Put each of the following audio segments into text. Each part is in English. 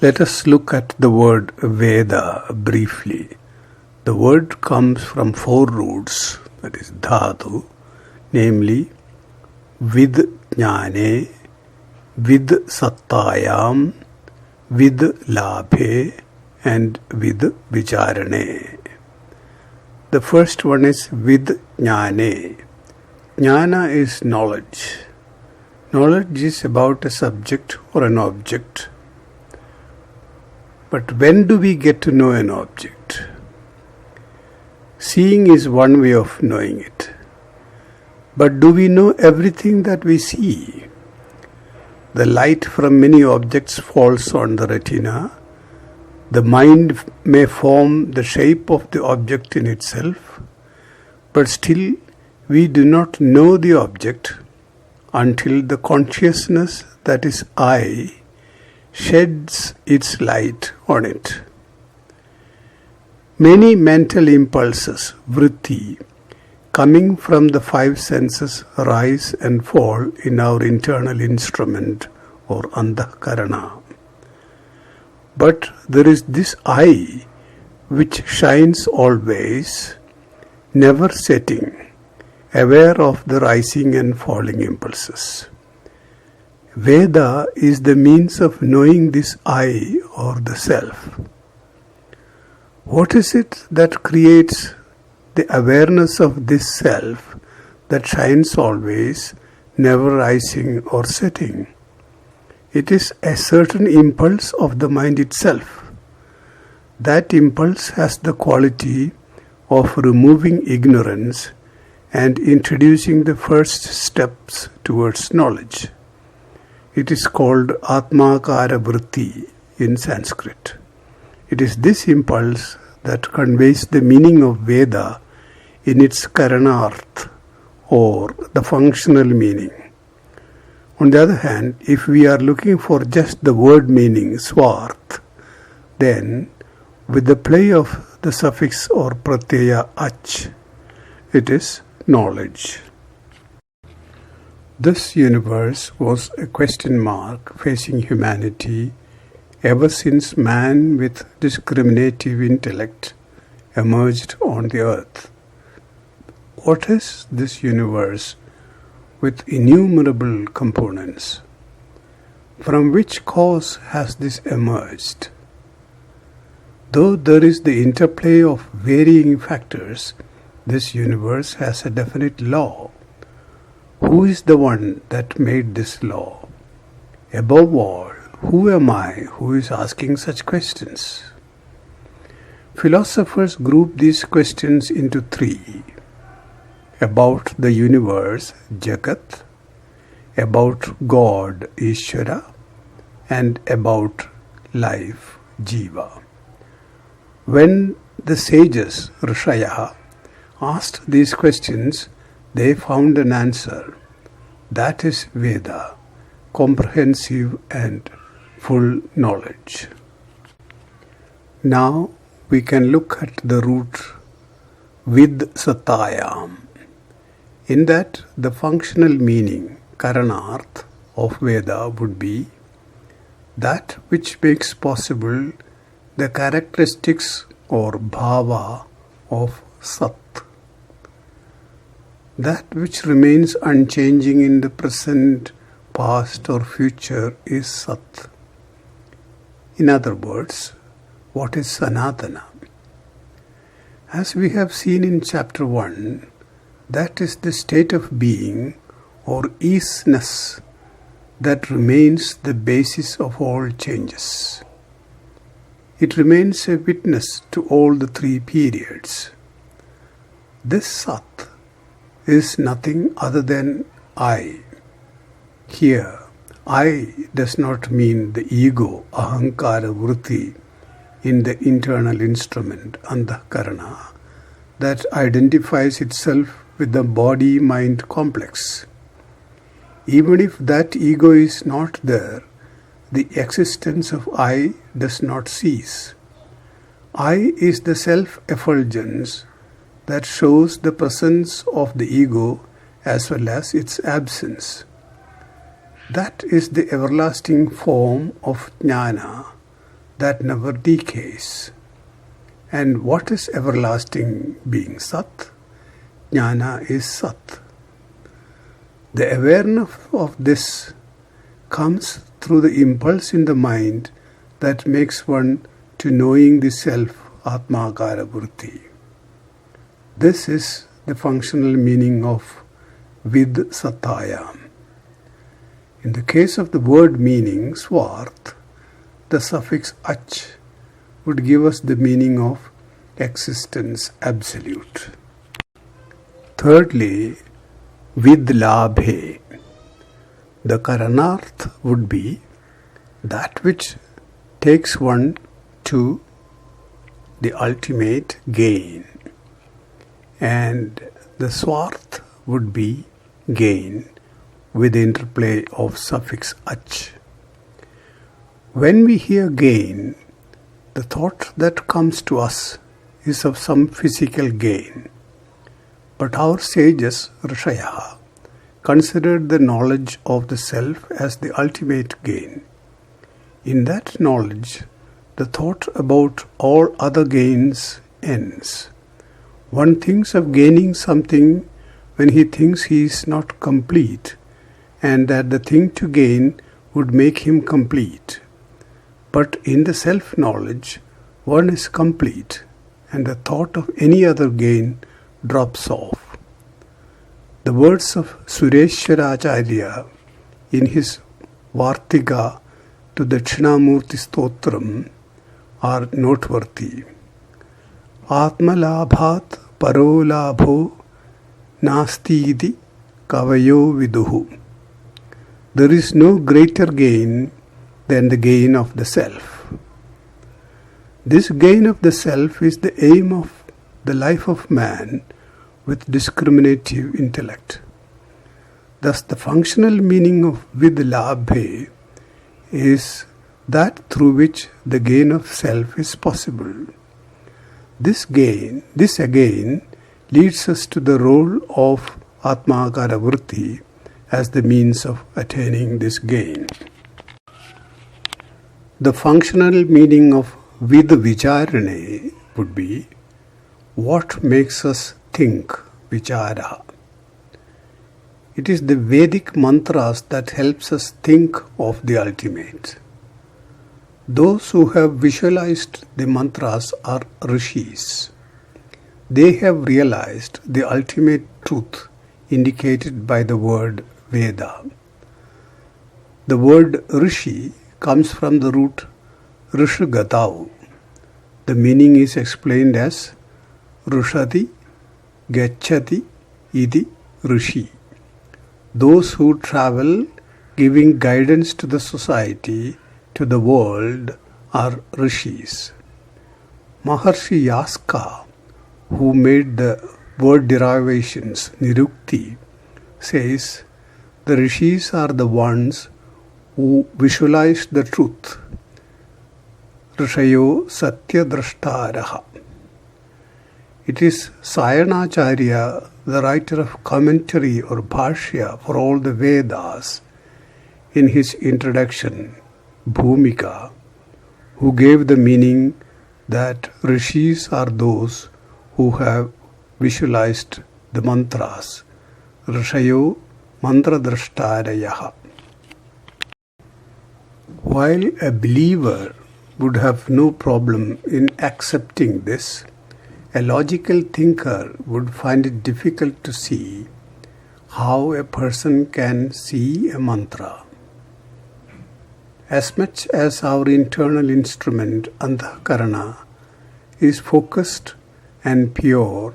Let us look at the word Veda briefly. The word comes from 4 roots, that is dhatu, namely vid jnane, vid sattayam, vid labhe, and vid vicharane. The first one is vid jnane. Jnana is knowledge. Knowledge is about a subject or an object. But when do we get to know an object? Seeing is one way of knowing it. But do we know everything that we see? The light from many objects falls on the retina. The mind may form the shape of the object in itself, but still we do not know the object until the consciousness, that is I, sheds its light on it. Many mental impulses, vritti, coming from the 5 senses rise and fall in our internal instrument or antahkarana. But there is this I which shines always, never setting, aware of the rising and falling impulses. Veda is the means of knowing this I or the self. What is it that creates the awareness of this self that shines always, never rising or setting? It is a certain impulse of the mind itself. That impulse has the quality of removing ignorance and introducing the first steps towards knowledge. It is called Atmakara Vritti in Sanskrit. It is this impulse that conveys the meaning of Veda in its karanarth, or the functional meaning. On the other hand, if we are looking for just the word meaning, swarth, then with the play of the suffix or pratyaya ach, it is knowledge. This universe was a question mark facing humanity ever since man with discriminative intellect emerged on the earth. What is this universe with innumerable components? From which cause has this emerged? Though there is the interplay of varying factors, this universe has a definite law. Who is the one that made this law? Above all, who am I who is asking such questions? Philosophers group these questions into 3. About the universe, Jagat, about God, Ishvara, and about life, Jiva. When the sages, Rishaya, asked these questions, they found an answer. That is Veda, comprehensive and full knowledge. Now we can look at the root vid sattayam. In that, the functional meaning, karanarth, of Veda would be that which makes possible the characteristics or bhava of Sat. That which remains unchanging in the present, past or future is Sat. In other words, what is Sanatana? As we have seen in chapter 1, that is the state of being or isness that remains the basis of all changes. It remains a witness to all the 3 periods. This Sat is nothing other than I. Here, I does not mean the ego, ahankara vritti, in the internal instrument, antahkarana, that identifies itself with the body-mind complex. Even if that ego is not there, the existence of I does not cease. I is the self-effulgence that shows the presence of the ego as well as its absence. That is the everlasting form of jnana, that never decays. And what is everlasting being Sat? Jnana is Sat. The awareness of this comes through the impulse in the mind that makes one to knowing the self, Atmakara Vritti. This is the functional meaning of Vid Sataya. In the case of the word meaning, Swarth, the suffix ach would give us the meaning of existence absolute. Thirdly, Vid Labhe. The Karanarth would be that which takes one to the ultimate gain. And the Swarth would be gain with the interplay of suffix ach. When we hear gain, the thought that comes to us is of some physical gain. But our sages, Rishaya, considered the knowledge of the self as the ultimate gain. In that knowledge, the thought about all other gains ends. One thinks of gaining something when he thinks he is not complete, and that the thing to gain would make him complete. But in the self-knowledge, one is complete, and the thought of any other gain drops off. The words of Sureshwaracharya in his Vartika to Dakshinamurti Stotram are noteworthy. Atmalabhat parolabho nastidi kavayo viduhu. There is no greater gain than the gain of the self. This gain of the self is the aim of the life of man with discriminative intellect. Thus the functional meaning of Vidlabhe is that through which the gain of self is possible. This again leads us to the role of Atmakara Vritti as the means of attaining this gain. The functional meaning of Vidvicharane would be what makes us think, vichara. It is the Vedic mantras that helps us think of the ultimate. Those who have visualized the mantras are rishis. They have realized the ultimate truth indicated by the word Veda. The word rishi comes from the root rishigatau. The meaning is explained as rushati, gacchati, iti, rishi. Those who travel giving guidance to the society, to the world, are rishis. Maharshi Yaska, who made the word derivations, nirukti, says the rishis are the ones who visualized the truth. Rishayo satya drashtaraha. It is Sayanacharya, the writer of commentary or bhashya for all the Vedas, in his introduction, Bhumika, who gave the meaning that rishis are those who have visualized the mantras. Rishayo mantra drashtarayaha. While a believer would have no problem in accepting this, a logical thinker would find it difficult to see how a person can see a mantra. As much as our internal instrument, Antahkarana, is focused and pure,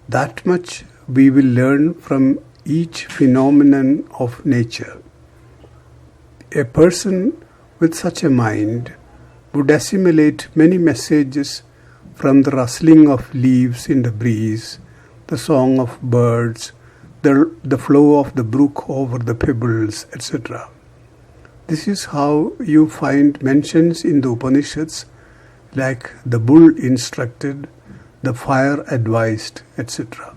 that much we will learn from each phenomenon of nature. A person with such a mind would assimilate many messages from the rustling of leaves in the breeze, the song of birds, the flow of the brook over the pebbles, etc. This is how you find mentions in the Upanishads like the bull instructed, the fire advised, etc.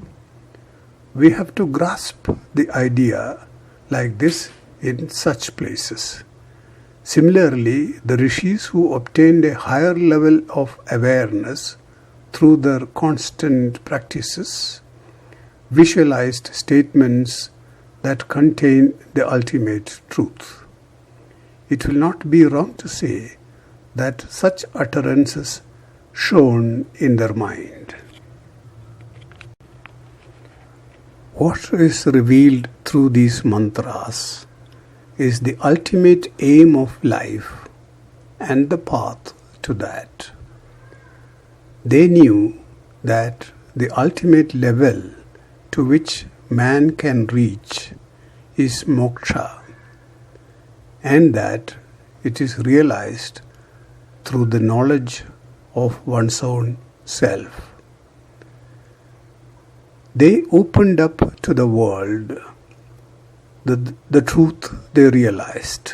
We have to grasp the idea like this in such places. Similarly, the rishis who obtained a higher level of awareness through their constant practices visualized statements that contain the ultimate truth. It will not be wrong to say that such utterances shone in their mind. What is revealed through these mantras is the ultimate aim of life and the path to that. They knew that the ultimate level to which man can reach is moksha, and that it is realized through the knowledge of one's own self. They opened up to the world the truth they realized.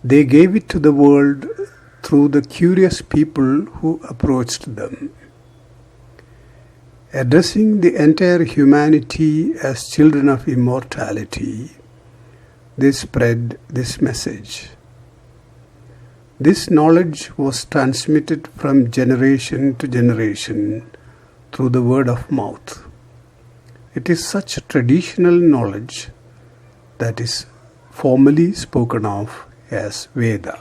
They gave it to the world through the curious people who approached them. Addressing the entire humanity as children of immortality, they spread this message. This knowledge was transmitted from generation to generation through the word of mouth. It is such traditional knowledge that is formally spoken of as Veda.